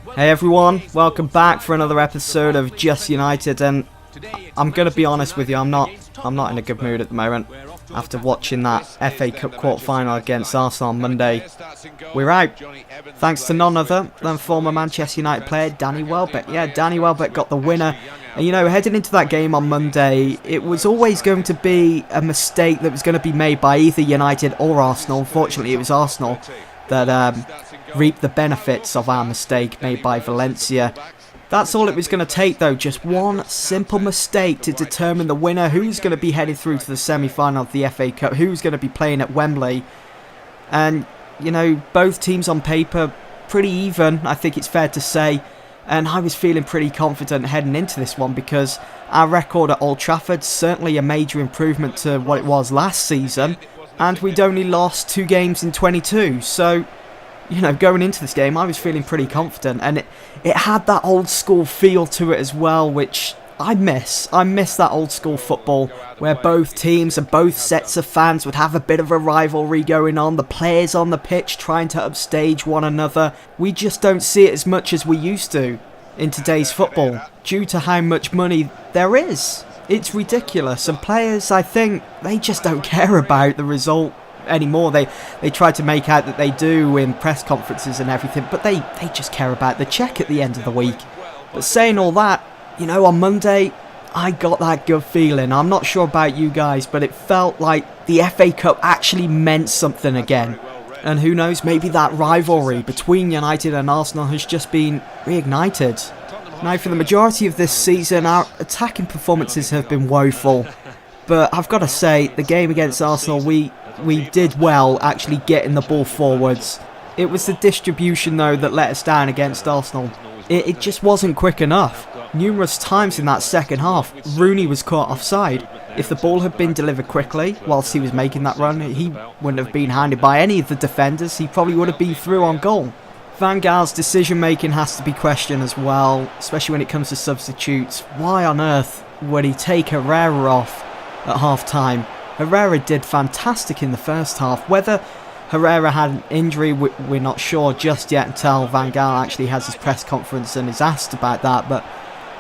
Hey everyone, welcome back for another episode of Just United, and I'm gonna be honest with you, I'm not in a good mood at the moment. After watching that FA Cup quarter-final against Arsenal on Monday, we're out. Thanks to none other than former Manchester United player Danny Welbeck. Yeah, Danny Welbeck got the winner. And you know, heading into that game on Monday, it was always going to be a mistake that was going to be made by either United or Arsenal. Unfortunately, it was Arsenal that reaped the benefits of our mistake made by Valencia. That's all it was going to take though, just one simple mistake to determine the winner, who's going to be headed through to the semi-final of the FA Cup, who's going to be playing at Wembley. And, you know, both teams on paper, pretty even, I think it's fair to say. And I was feeling pretty confident heading into this one because our record at Old Trafford's certainly a major improvement to what it was last season. And we'd only lost 2 games in 22, so, you know, going into this game, I was feeling pretty confident, and it had that old school feel to it as well, which I miss. I miss that old school football, where both teams and both sets of fans would have a bit of a rivalry going on, the players on the pitch trying to upstage one another. We just don't see it as much as we used to in today's football, due to how much money there is. It's ridiculous, and players, I think, they just don't care about the result anymore. They try to make out that they do in press conferences and everything, but they just care about the check at the end of the week. But saying all that, you know, on Monday, I got that good feeling. I'm not sure about you guys, but it felt like the FA Cup actually meant something again. And who knows, maybe that rivalry between United and Arsenal has just been reignited. Now, for the majority of this season, our attacking performances have been woeful. But I've got to say, the game against Arsenal, we did well actually getting the ball forwards. It was the distribution, though, that let us down against Arsenal. It just wasn't quick enough. Numerous times in that second half, Rooney was caught offside. If the ball had been delivered quickly whilst he was making that run, he wouldn't have been handed by any of the defenders. He probably would have been through on goal. Van Gaal's decision making has to be questioned as well, especially when it comes to substitutes. Why on earth would he take Herrera off at half time? Herrera did fantastic in the first half. Whether Herrera had an injury, we're not sure just yet until Van Gaal actually has his press conference and is asked about that. But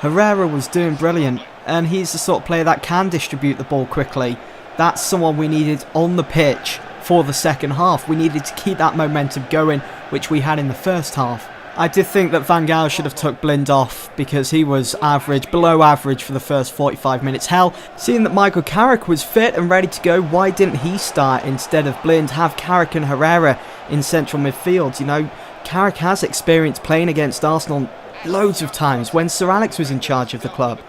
Herrera was doing brilliant, and he's the sort of player that can distribute the ball quickly. That's someone we needed on the pitch for the second half. We needed to keep that momentum going, which we had in the first half. I did think that Van Gaal should have took Blind off because he was average, below average for the first 45 minutes. Hell, seeing that Michael Carrick was fit and ready to go, why didn't he start instead of Blind? Have Carrick and Herrera in central midfield. You know, Carrick has experience playing against Arsenal loads of times when Sir Alex was in charge of the club.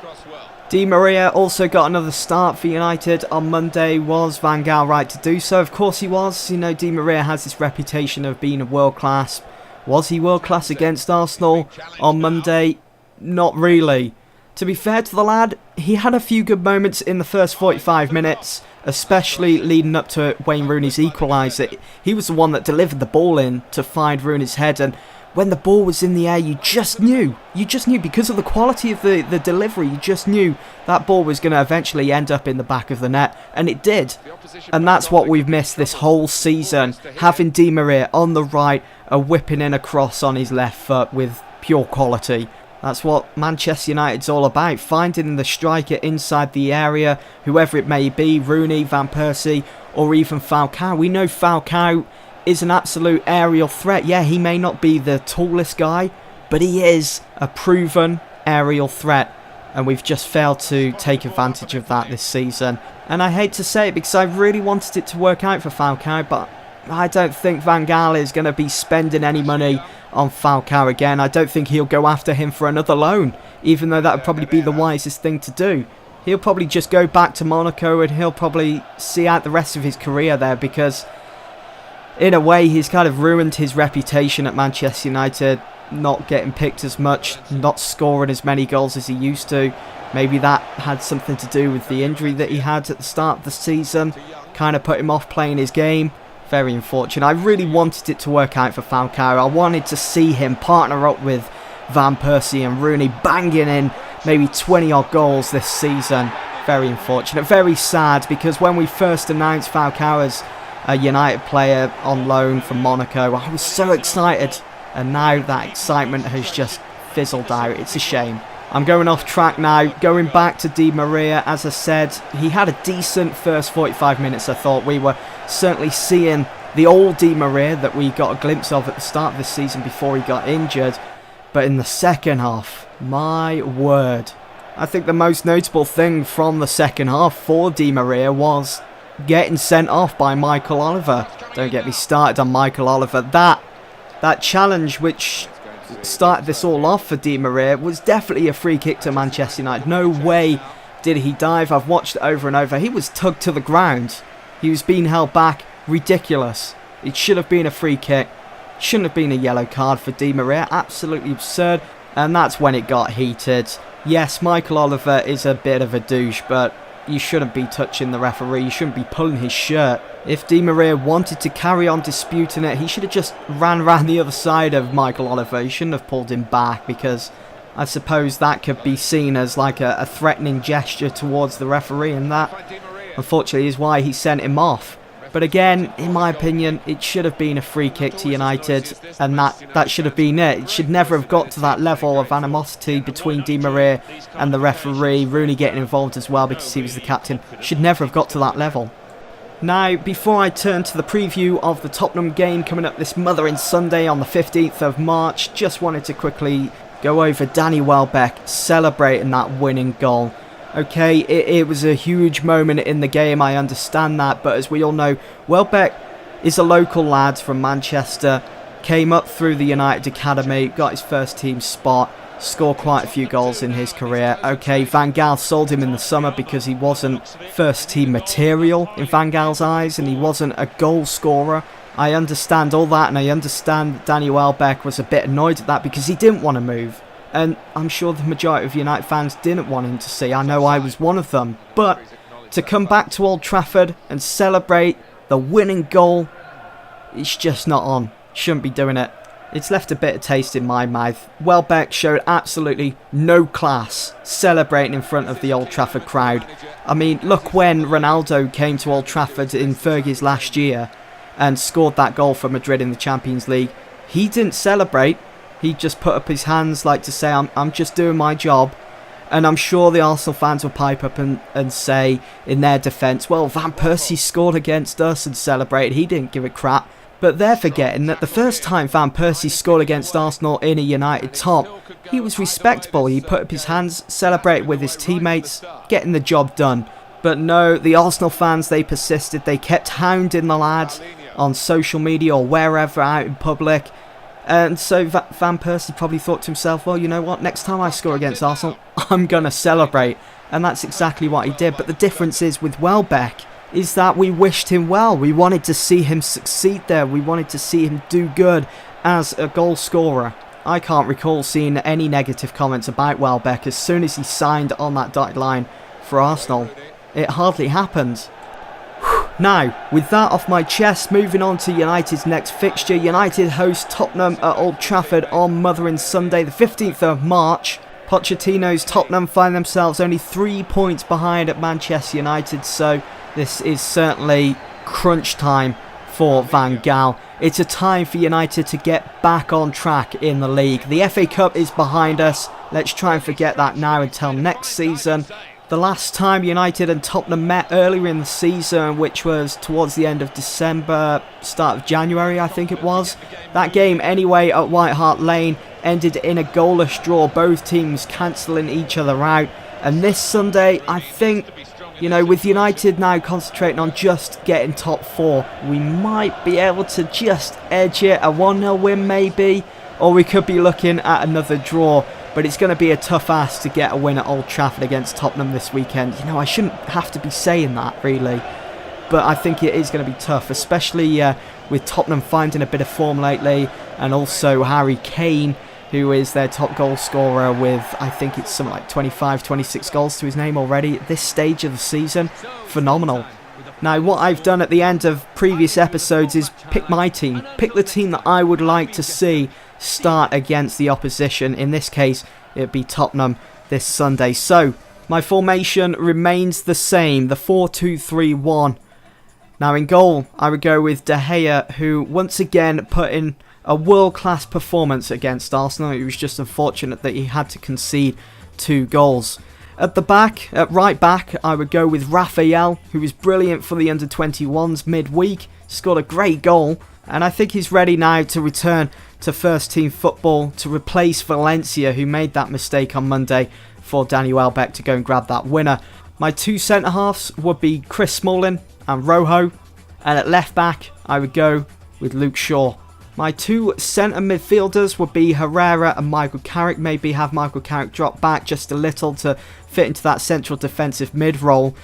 Di Maria also got another start for United on Monday. Was Van Gaal right to do so? Of course he was. You know, Di Maria has this reputation of being a world-class. Was he world-class against Arsenal on Monday? Not really. To be fair to the lad, he had a few good moments in the first 45 minutes, especially leading up to Wayne Rooney's equaliser. He was the one that delivered the ball in to find Rooney's head, and when the ball was in the air, you just knew because of the quality of the delivery, you just knew that ball was going to eventually end up in the back of the net, and it did. And that's what we've missed this whole season, having Di Maria on the right, whipping in a cross on his left foot with pure quality. That's what Manchester United's all about, finding the striker inside the area, whoever it may be, Rooney, Van Persie, or even Falcao. We know Falcao is an absolute aerial threat. Yeah, he may not be the tallest guy, but he is a proven aerial threat, and we've just failed to take advantage of that this season. And I hate to say it because I really wanted it to work out for Falcao, but I don't think Van Gaal is going to be spending any money on Falcao again. I don't think he'll go after him for another loan, even though that would probably be the wisest thing to do. He'll probably just go back to Monaco and he'll probably see out the rest of his career there, because in a way he's kind of ruined his reputation at Manchester United, not getting picked as much, not scoring as many goals as he used to. Maybe that had something to do with the injury that he had at the start of the season, kind of put him off playing his game. Very unfortunate. I really wanted it to work out for Falcao. I wanted to see him partner up with Van Persie and Rooney, banging in maybe 20 odd goals this season. Very unfortunate, very sad, because when we first announced Falcao as a United player on loan from Monaco, I was so excited. and now that excitement has just fizzled out. It's a shame. I'm going off track now, going back to Di Maria. As I said, he had a decent first 45 minutes. I thought we were certainly seeing the old Di Maria that we got a glimpse of at the start of this season before he got injured. But in the second half, my word, I think the most notable thing from the second half for Di Maria was getting sent off by Michael Oliver. Don't get me started on Michael Oliver. That challenge which started this all off for Di Maria was definitely a free kick to Manchester United. No way did he dive. I've watched it over and over. He was tugged to the ground. He was being held back. Ridiculous. It should have been a free kick. Shouldn't have been a yellow card for Di Maria. Absolutely absurd. And that's when it got heated. Yes, Michael Oliver is a bit of a douche, but you shouldn't be touching the referee. You shouldn't be pulling his shirt. If Di Maria wanted to carry on disputing it, he should have just ran around the other side of Michael Oliver. He shouldn't have pulled him back, because I suppose that could be seen as like a threatening gesture towards the referee, and that unfortunately is why he sent him off. But again, in my opinion, it should have been a free kick to United, and that should have been it. It should never have got to that level of animosity between Di Maria and the referee. Rooney getting involved as well because he was the captain. Should never have got to that level. Now, before I turn to the preview of the Tottenham game coming up this Mothering Sunday on the 15th of March, just wanted to quickly go over Danny Welbeck celebrating that winning goal. Okay, it was a huge moment in the game, I understand that, but as we all know, Welbeck is a local lad from Manchester, came up through the United Academy, got his first team spot, scored quite a few goals in his career. Okay, Van Gaal sold him in the summer because he wasn't first team material in Van Gaal's eyes, and he wasn't a goal scorer. I understand all that, and I understand that Danny Welbeck was a bit annoyed at that because he didn't want to move. And I'm sure the majority of United fans didn't want him to see. I know I was one of them. But to come back to Old Trafford and celebrate the winning goal, it's just not on. Shouldn't be doing it. It's left a bitter taste in my mouth. Welbeck showed absolutely no class celebrating in front of the Old Trafford crowd. I mean, look when Ronaldo came to Old Trafford in Fergie's last year and scored that goal for Madrid in the Champions League. He didn't celebrate. He just put up his hands like to say, I'm just doing my job. And I'm sure the Arsenal fans will pipe up and say in their defence, well, Van Persie scored against us and celebrated. He didn't give a crap. But they're forgetting that the first time Van Persie scored against Arsenal in a United top, he was respectable. He put up his hands, celebrated with his teammates, getting the job done. But no, the Arsenal fans, they persisted. They kept hounding the lad on social media or wherever out in public. And so Van Persie probably thought to himself, well, you know what, next time I score against Arsenal, I'm going to celebrate. And that's exactly what he did. But the difference is with Welbeck is that we wished him well. We wanted to see him succeed there. We wanted to see him do good as a goal scorer. I can't recall seeing any negative comments about Welbeck as soon as he signed on that dotted line for Arsenal. It hardly happened. Now, with that off my chest, moving on to United's next fixture. United host Tottenham at Old Trafford on Mothering Sunday, the 15th of March. Pochettino's Tottenham find themselves only 3 points behind at Manchester United, so this is certainly crunch time for Van Gaal. It's a time for United to get back on track in the league. The FA Cup is behind us. Let's try and forget that now until next season. The last time United and Tottenham met earlier in the season, which was towards the end of December, start of January I think it was. That game anyway at White Hart Lane ended in a goalless draw, both teams cancelling each other out. And this Sunday, I think, you know, with United now concentrating on just getting top four, we might be able to just edge it, a 1-0 win maybe, or we could be looking at another draw. But it's going to be a tough ask to get a win at Old Trafford against Tottenham this weekend. You know, I shouldn't have to be saying that, really. But I think it is going to be tough, especially with Tottenham finding a bit of form lately. And also Harry Kane, who is their top goal scorer with, I think it's something like 25, 26 goals to his name already at this stage of the season. Phenomenal. Now, what I've done at the end of previous episodes is pick my team. Pick the team that I would like to see start against the opposition. In this case, it'd be Tottenham this Sunday. So, my formation remains the same, the 4-2-3-1. Now, in goal, I would go with De Gea, who once again put in a world-class performance against Arsenal. It was just unfortunate that he had to concede 2 goals. At the back, at right back, I would go with Raphael, who was brilliant for the under-21s midweek, scored a great goal, and I think he's ready now to return to first team football to replace Valencia, who made that mistake on Monday for Daniel Welbeck to go and grab that winner. My 2 centre-halves would be Chris Smalling and Rojo, and at left back, I would go with Luke Shaw. My 2 centre midfielders would be Herrera and Michael Carrick. Maybe have Michael Carrick drop back just a little to fit into that central defensive mid role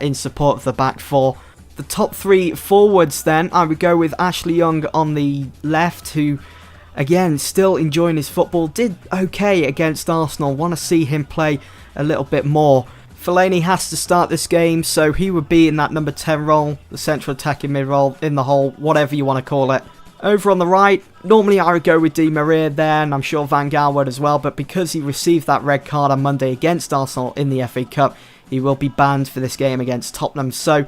in support of the back 4. The top 3 forwards then, I would go with Ashley Young on the left, who, again, still enjoying his football. Did okay against Arsenal. Want to see him play a little bit more. Fellaini has to start this game, so he would be in that number 10 role, the central attacking mid role, in the hole, whatever you want to call it. Over on the right, normally I would go with Di Maria there, and I'm sure Van Gaal would as well, but because he received that red card on Monday against Arsenal in the FA Cup, he will be banned for this game against Tottenham. So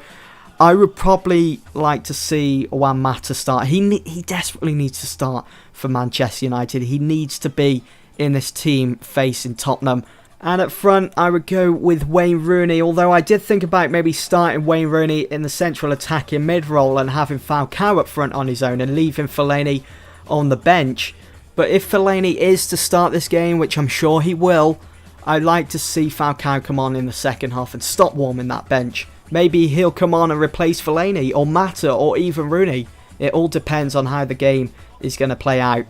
I would probably like to see Juan Mata start. He desperately needs to start for Manchester United. He needs to be in this team facing Tottenham. And up front, I would go with Wayne Rooney, although I did think about maybe starting Wayne Rooney in the central attacking mid-role and having Falcao up front on his own and leaving Fellaini on the bench. But if Fellaini is to start this game, which I'm sure he will, I'd like to see Falcao come on in the second half and stop warming that bench. Maybe he'll come on and replace Fellaini or Mata or even Rooney. It all depends on how the game is going to play out.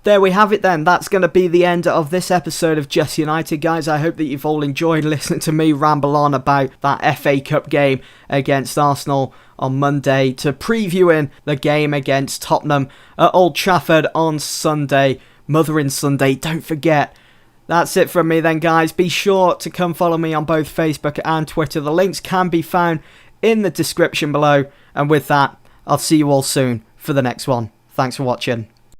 There we have it then. That's going to be the end of this episode of Just United, guys. I hope that you've all enjoyed listening to me ramble on about that FA Cup game against Arsenal on Monday, to previewing the game against Tottenham at Old Trafford on Sunday, Mothering Sunday. Don't forget. That's it from me then, guys. Be sure to come follow me on both Facebook and Twitter. The links can be found in the description below. And with that, I'll see you all soon for the next one. Thanks for watching.